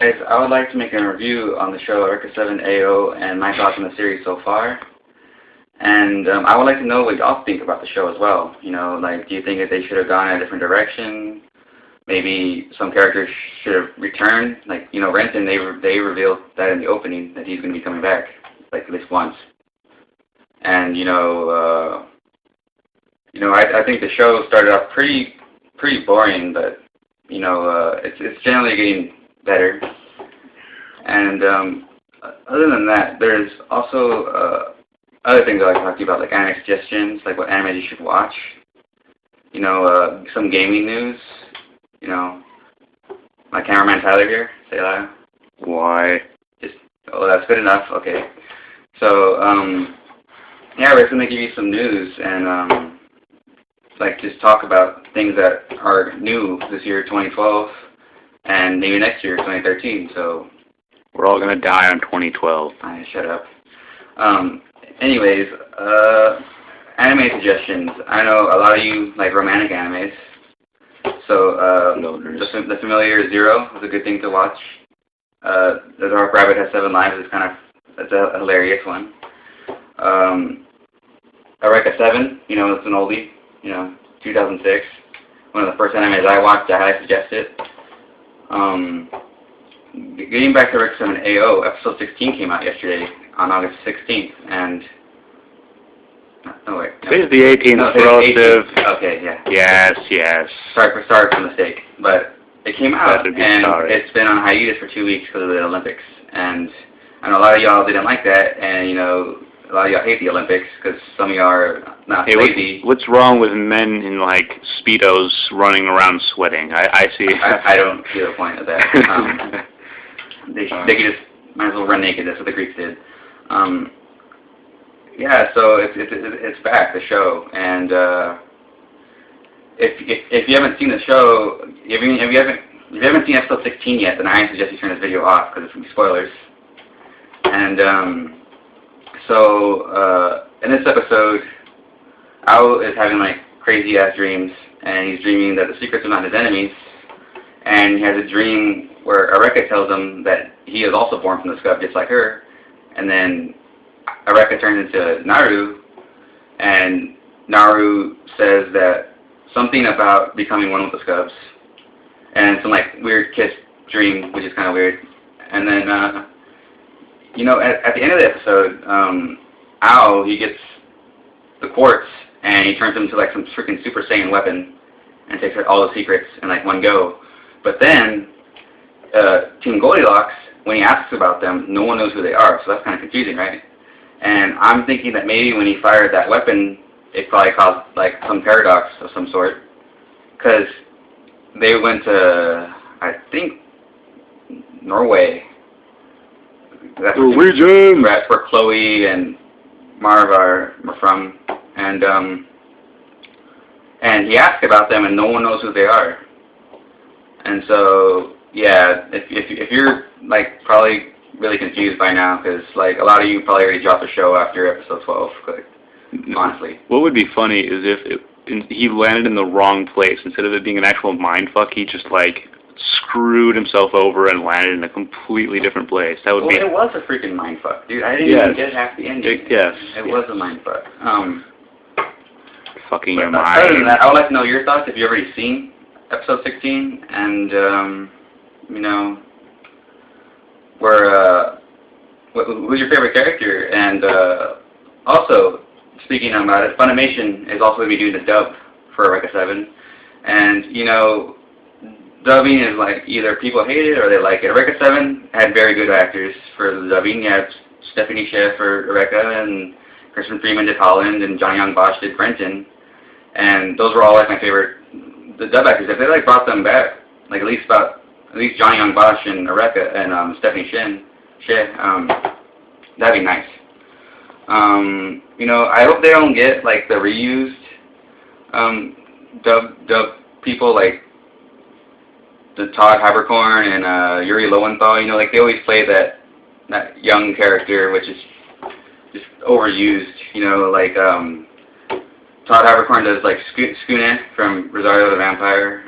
Guys, I would like to make a review on the show Eureka 7 AO and my thoughts on the series so far. And I would like to know what y'all think about the show as well. You know, like, do you think that they should have gone in a different direction? Maybe some characters should have returned. Like, you know, Renton, they revealed that in the opening that he's going to be coming back, like, at least once. And, I think the show started off pretty boring, but, it's generally getting better. And other than that, there's also other things I like to talk to you about, like anime suggestions, like what anime you should watch. Some gaming news. My cameraman Tyler here. Say hello. Why? That's good enough. Okay. So, we're just gonna give you some news and just talk about things that are new this year, 2012, and maybe next year, 2013. So we're all gonna die on 2012. Shut up. Anyways, anime suggestions. I know a lot of you like romantic animes. So the familiar Zero is a good thing to watch. The Dark Rabbit Has 7 Lives is it's a hilarious one. Eureka 7, it's an oldie. 2006. One of the first animes I watched. I highly suggest it. Getting back to Eureka 7 AO, episode 16 came out yesterday on August 16th, and Today's the 18th relative. Okay, yeah. Yes. Sorry for the mistake, but it came out, and it's been on hiatus for 2 weeks because of the Olympics, and I know a lot of y'all didn't like that, and a lot of y'all hate the Olympics because some of y'all are not lazy. What's wrong with men in Speedos running around sweating? I see. I don't see the point of that. They could just might as well run naked. That's what the Greeks did. So it's back, the show, and if you haven't seen the show, if you haven't seen episode 16 yet, then I suggest you turn this video off because it's going to be spoilers. And in this episode, Ao is having crazy ass dreams, and he's dreaming that the secrets are not his enemies, and he has a dream where Eureka tells him that he is also born from the scub just like her, and then Eureka turns into Naru, and Naru says that something about becoming one with the scubs, and some weird kiss dream, which is kind of weird. And then at the end of the episode, Ao, he gets the quartz, and he turns into some freaking Super Saiyan weapon, and takes all the secrets in one go. But then Team Goldilocks, when he asks about them, no one knows who they are, so that's kind of confusing, right? And I'm thinking that maybe when he fired that weapon, it probably caused some paradox of some sort, because they went to, I think, Norway. That's where Chloe and Marv are from, and he asked about them, and no one knows who they are. And so, yeah, if you're probably really confused by now, because a lot of you probably already dropped the show after episode 12. Honestly, what would be funny is if he landed in the wrong place. Instead of it being an actual mindfuck, he just screwed himself over and landed in a completely different place. That would be. It was a freaking mindfuck, dude. I didn't even get half the ending. It was a mindfuck. Fucking your mind. Other than that, I would like to know your thoughts if you've already seen episode 16, and who's your favorite character? And also, speaking about it, Funimation is also going to be doing the dub for Eureka 7, and dubbing is either people hate it or they like it. Eureka 7 had very good actors for the dubbing. You have Stephanie Sheh for Eureka, and Kristen Freeman did Holland, and Johnny Young Bosch did Brenton, and those were all my favorite the dub actors. If they brought them back, at least Johnny Young Bosch and Eureka and Stephanie Sheh, that'd be nice. I hope they don't get the reused dub people the Todd Haberkorn and Yuri Lowenthal. They always play that young character, which is just overused. Todd Haberkorn does Skune from Rosario the Vampire,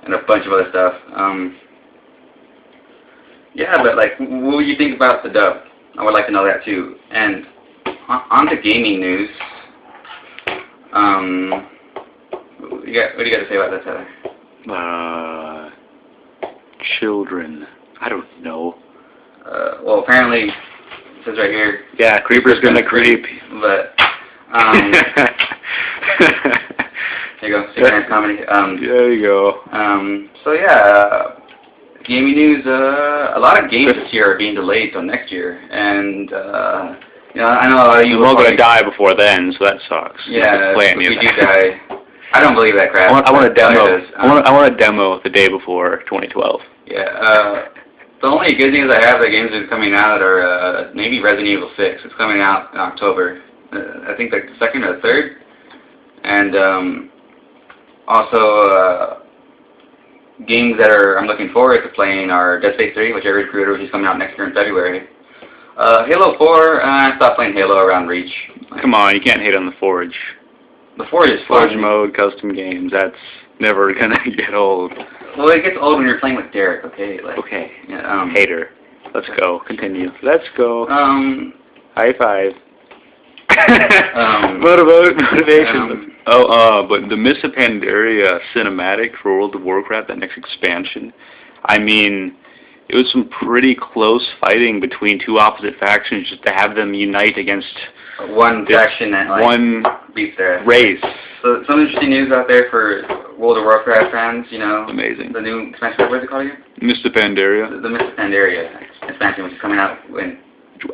and a bunch of other stuff. Yeah, but like, what do you think about the dub? I would like to know that too. And on to gaming news. What do you got to say about that, Tyler? Children. I don't know. Well, apparently, it says right here. Yeah, creeper's gonna creep. But, there you go, Superman comedy. There you go. So yeah, gaming news. A lot of games this year are being delayed till next year, and you know, I know we're all gonna die before then, so that sucks. Yeah, if we do die. I don't believe that crap. I want a demo. I want a demo the day before 2012. Yeah. The only good news I have that games are coming out are maybe Resident Evil 6. It's coming out in October. I think like the 2nd or the 3rd. And also games that I'm looking forward to playing are Dead Space 3, which I already pre-ordered, which is coming out next year in February. Halo 4, I stopped playing Halo around Reach. Come on, you can't hate on the Forge. The Forge is fun. Forge mode, custom games, that's never gonna get old. Well, it gets old when you're playing with Derek, okay? Like, okay. Yeah, hater. Let's go. Continue. Let's go. High five. Motivation. But the Mists of Pandaria cinematic for World of Warcraft, that next expansion, I mean, it was some pretty close fighting between two opposite factions just to have them unite against one faction that like one beats their race. So some interesting news out there for World of Warcraft fans, you know. Amazing. The new expansion, what is it called again? Mists of Pandaria. The Mists of Pandaria expansion, which is coming out when?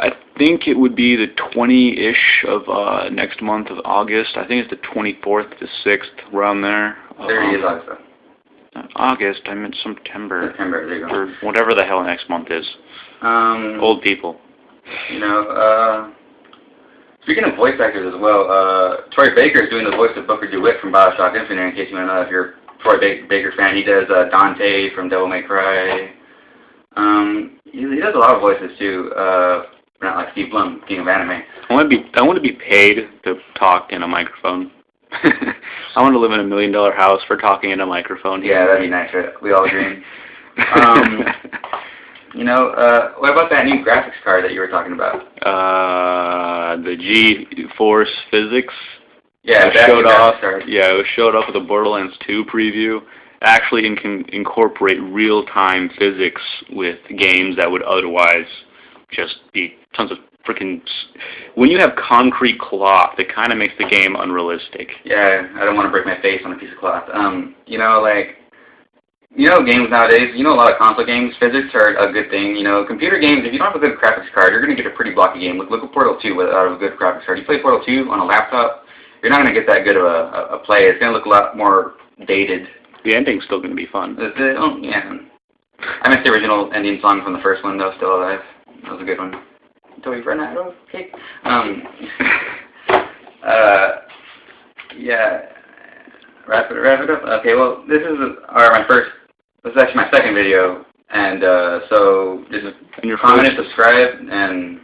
I think it would be the 20-ish of next month of August. I think it's the 24th to 6th, around there. There it is, August. Not August, I meant September. September, there you go. Or whatever the hell next month is. Old people. You know, speaking of voice actors as well, Troy Baker is doing the voice of Booker DeWitt from Bioshock Infinite, in case you want to know if you're a Troy Baker fan. He does Dante from Devil May Cry. He does a lot of voices too, not like Steve Blum, King of Anime. I want to be paid to talk in a microphone. I want to live in $1 million house for talking in a microphone. Yeah, that'd be nice. Right? We all agree. You know, what about that new graphics card that you were talking about? The G-Force Physics. Yeah, it showed off. Yeah, it was showed off with a Borderlands 2 preview. Actually, can incorporate real-time physics with games that would otherwise just be tons of freaking. When you have concrete cloth, it kind of makes the game unrealistic. Yeah, I don't want to break my face on a piece of cloth. You know, like. You know, games nowadays, you know, a lot of console games, physics are a good thing. You know, computer games, if you don't have a good graphics card, you're going to get a pretty blocky game. Look at Portal 2 without a good graphics card. You play Portal 2 on a laptop, you're not going to get that good of a play. It's going to look a lot more dated. The ending's still going to be fun. Yeah. I missed the original ending song from the first one, though, Still Alive. That was a good one. Until we run out of cake. Yeah. Wrap it up? Okay, well, this is this is actually my second video, and so just comment and subscribe, and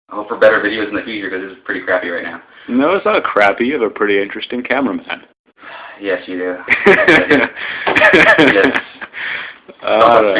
I hope for better videos in the future, because this is pretty crappy right now. No, it's not crappy. You have a pretty interesting cameraman. Yes, you do. Yes. Don't